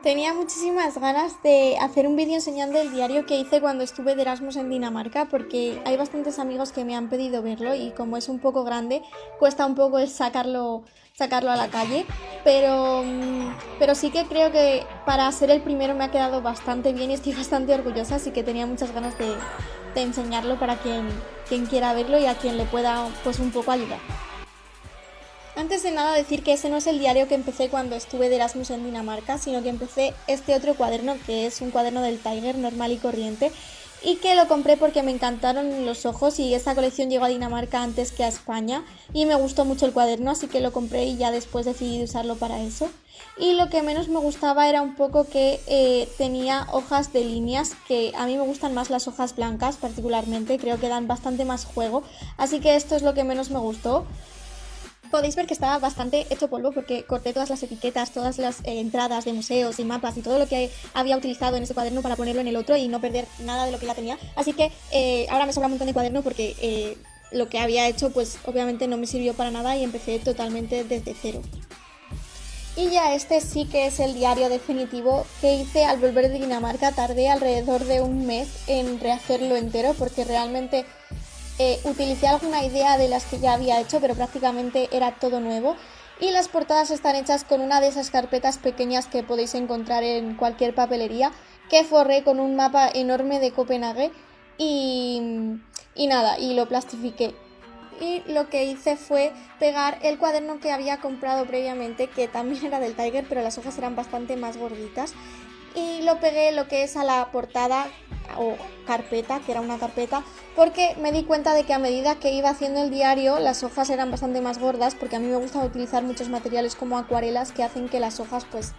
Tenía muchísimas ganas de hacer un vídeo enseñando el diario que hice cuando estuve de Erasmus en Dinamarca, porque hay bastantes amigos que me han pedido verlo y como es un poco grande, cuesta un poco sacarlo a la calle, pero sí que creo que para ser el primero me ha quedado bastante bien y estoy bastante orgullosa, así que tenía muchas ganas de enseñarlo para quien quiera verlo y a quien le pueda pues un poco ayudar. Antes de nada decir que ese no es el diario que empecé cuando estuve de Erasmus en Dinamarca, sino que empecé este otro cuaderno que es un cuaderno del Tiger normal y corriente y que lo compré porque me encantaron los ojos y esta colección llegó a Dinamarca antes que a España y me gustó mucho el cuaderno, así que lo compré y ya después decidí usarlo para eso. Y lo que menos me gustaba era un poco que tenía hojas de líneas, que a mí me gustan más las hojas blancas particularmente, creo que dan bastante más juego, así que esto es lo que menos me gustó. Podéis ver que estaba bastante hecho polvo porque corté todas las etiquetas, todas las entradas de museos y mapas y todo lo que había utilizado en ese cuaderno para ponerlo en el otro y no perder nada de lo que ya tenía. Así que ahora me sobra un montón de cuaderno porque lo que había hecho pues obviamente no me sirvió para nada y empecé totalmente desde cero. Y ya este sí que es el diario definitivo que hice al volver de Dinamarca. Tardé alrededor de un mes en rehacerlo entero porque realmente utilicé alguna idea de las que ya había hecho, pero prácticamente era todo nuevo. Y las portadas están hechas con una de esas carpetas pequeñas que podéis encontrar en cualquier papelería, que forré con un mapa enorme de Copenhague y nada, y lo plastifiqué. Y lo que hice fue pegar el cuaderno que había comprado previamente, que también era del Tiger, pero las hojas eran bastante más gorditas. Y lo pegué lo que es a la portada o carpeta, que era una carpeta, porque me di cuenta de que a medida que iba haciendo el diario las hojas eran bastante más gordas, porque a mí me gusta utilizar muchos materiales como acuarelas que hacen que las hojas pues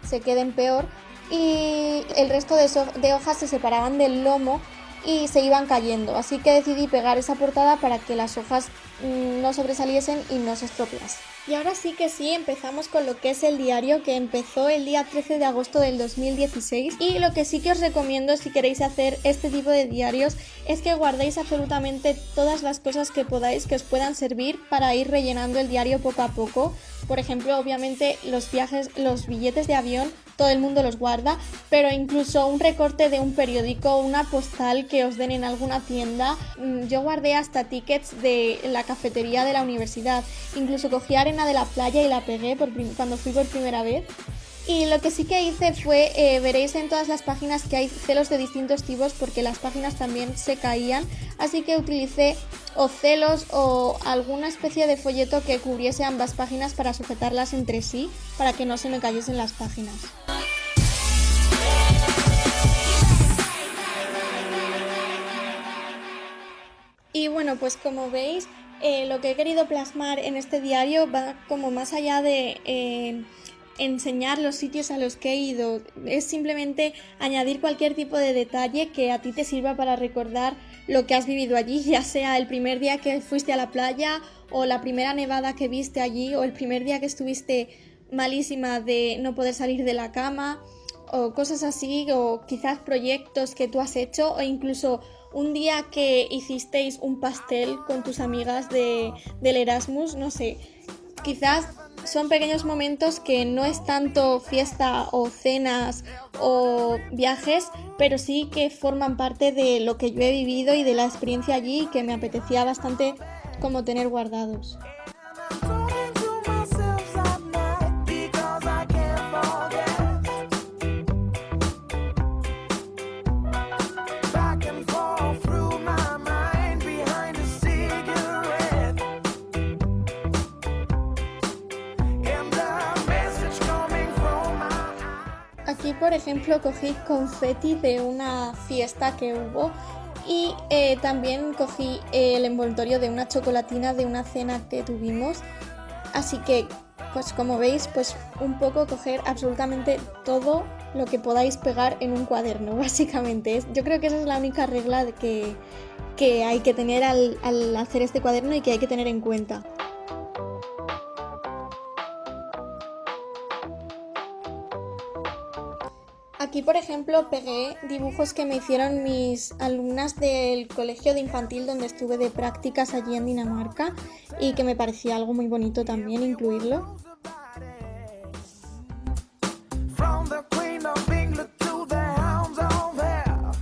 se queden peor y el resto de hojas se separaban del lomo y se iban cayendo, así que decidí pegar esa portada para que las hojas no sobresaliesen y no se estropeasen. Y ahora sí que sí, empezamos con lo que es el diario, que empezó el día 13 de agosto del 2016 y lo que sí que os recomiendo si queréis hacer este tipo de diarios es que guardéis absolutamente todas las cosas que podáis que os puedan servir para ir rellenando el diario poco a poco. Por ejemplo, obviamente los viajes, los billetes de avión, todo el mundo los guarda, pero incluso un recorte de un periódico, una postal que os den en alguna tienda. Yo guardé hasta tickets de la cafetería de la universidad, incluso cogí arena de la playa y la pegué cuando fui por primera vez. Y lo que sí que hice fue, veréis en todas las páginas que hay celos de distintos tipos porque las páginas también se caían, así que utilicé o celos o alguna especie de folleto que cubriese ambas páginas para sujetarlas entre sí, para que no se me cayesen las páginas. Y bueno, pues como veis, lo que he querido plasmar en este diario va como más allá de enseñar los sitios a los que he ido. Es simplemente añadir cualquier tipo de detalle que a ti te sirva para recordar lo que has vivido allí, ya sea el primer día que fuiste a la playa o la primera nevada que viste allí o el primer día que estuviste malísima de no poder salir de la cama o cosas así, o quizás proyectos que tú has hecho o incluso un día que hicisteis un pastel con tus amigas del Erasmus, no sé, quizás son pequeños momentos que no es tanto fiesta o cenas o viajes, pero sí que forman parte de lo que yo he vivido y de la experiencia allí y que me apetecía bastante como tener guardados. Aquí, por ejemplo, cogí confeti de una fiesta que hubo y también cogí el envoltorio de una chocolatina de una cena que tuvimos. Así que, pues como veis, pues un poco coger absolutamente todo lo que podáis pegar en un cuaderno, básicamente. Yo creo que esa es la única regla que hay que tener al hacer este cuaderno y que hay que tener en cuenta. Aquí Aquí, por ejemplo, pegué dibujos que me hicieron mis alumnas del colegio de infantil donde estuve de prácticas allí en Dinamarca y que me parecía algo muy bonito también incluirlo.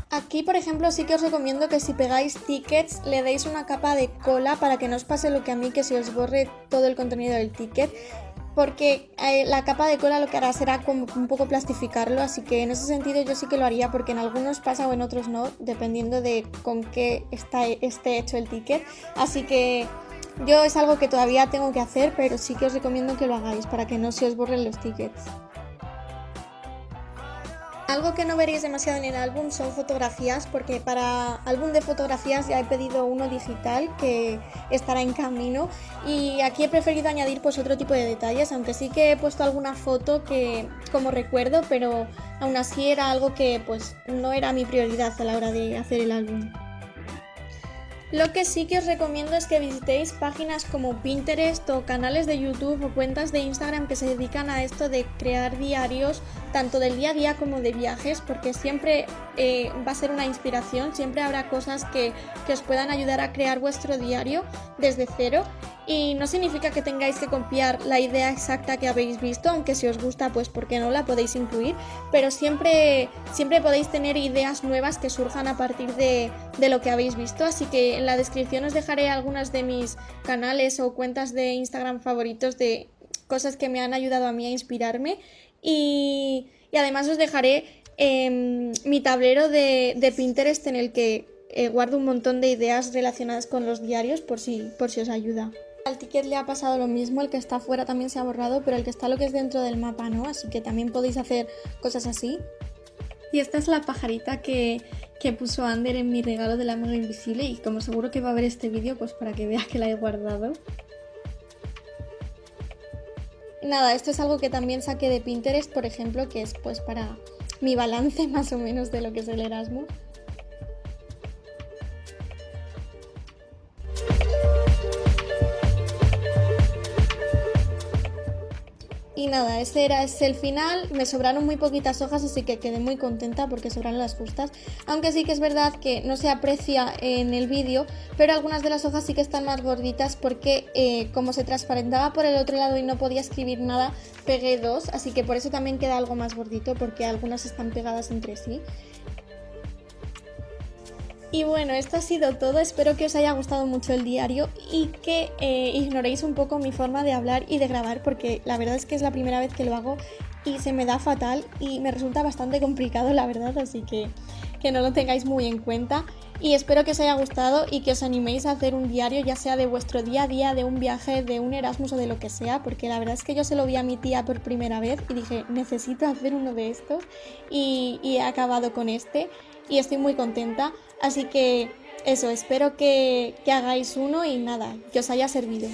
Aquí, por ejemplo, sí que os recomiendo que si pegáis tickets le deis una capa de cola para que no os pase lo que a mí, que se os borre todo el contenido del ticket, porque la capa de cola lo que hará será como un poco plastificarlo, así que en ese sentido yo sí que lo haría, porque en algunos pasa o en otros no, dependiendo de con qué esté hecho el ticket, así que yo es algo que todavía tengo que hacer, pero sí que os recomiendo que lo hagáis para que no se os borren los tickets. Algo que no veréis demasiado en el álbum son fotografías, porque para álbum de fotografías ya he pedido uno digital que estará en camino, y aquí he preferido añadir pues otro tipo de detalles, aunque sí que he puesto alguna foto que como recuerdo, pero aún así era algo que pues no era mi prioridad a la hora de hacer el álbum. Lo que sí que os recomiendo es que visitéis páginas como Pinterest o canales de YouTube o cuentas de Instagram que se dedican a esto de crear diarios tanto del día a día como de viajes, porque siempre va a ser una inspiración, siempre habrá cosas que os puedan ayudar a crear vuestro diario desde cero, y no significa que tengáis que copiar la idea exacta que habéis visto, aunque si os gusta pues porque no la podéis incluir, pero siempre podéis tener ideas nuevas que surjan a partir de lo que habéis visto, así que en la descripción os dejaré algunas de mis canales o cuentas de Instagram favoritos de cosas que me han ayudado a mí a inspirarme, y además os dejaré mi tablero de Pinterest en el que guardo un montón de ideas relacionadas con los diarios por si os ayuda. Al ticket le ha pasado lo mismo, el que está fuera también se ha borrado, pero el que está lo que es dentro del mapa no, así que también podéis hacer cosas así. Y esta es la pajarita que puso Ander en mi regalo del amigo invisible, y como seguro que va a ver este vídeo, pues para que vea que la he guardado. Nada, esto es algo que también saqué de Pinterest, por ejemplo, que es pues para mi balance más o menos de lo que es el Erasmus. Y nada, ese es el final. Me sobraron muy poquitas hojas, así que quedé muy contenta porque sobraron las justas. Aunque sí que es verdad que no se aprecia en el vídeo, pero algunas de las hojas sí que están más gorditas porque como se transparentaba por el otro lado y no podía escribir nada, pegué dos, así que por eso también queda algo más gordito, porque algunas están pegadas entre sí. Y bueno, esto ha sido todo, espero que os haya gustado mucho el diario y que ignoréis un poco mi forma de hablar y de grabar, porque la verdad es que es la primera vez que lo hago y se me da fatal y me resulta bastante complicado, la verdad, así que no lo tengáis muy en cuenta, y espero que os haya gustado y que os animéis a hacer un diario, ya sea de vuestro día a día, de un viaje, de un Erasmus o de lo que sea, porque la verdad es que yo se lo vi a mi tía por primera vez y dije, necesito hacer uno de estos, y he acabado con este y estoy muy contenta. Así que eso, espero que hagáis uno y nada, que os haya servido.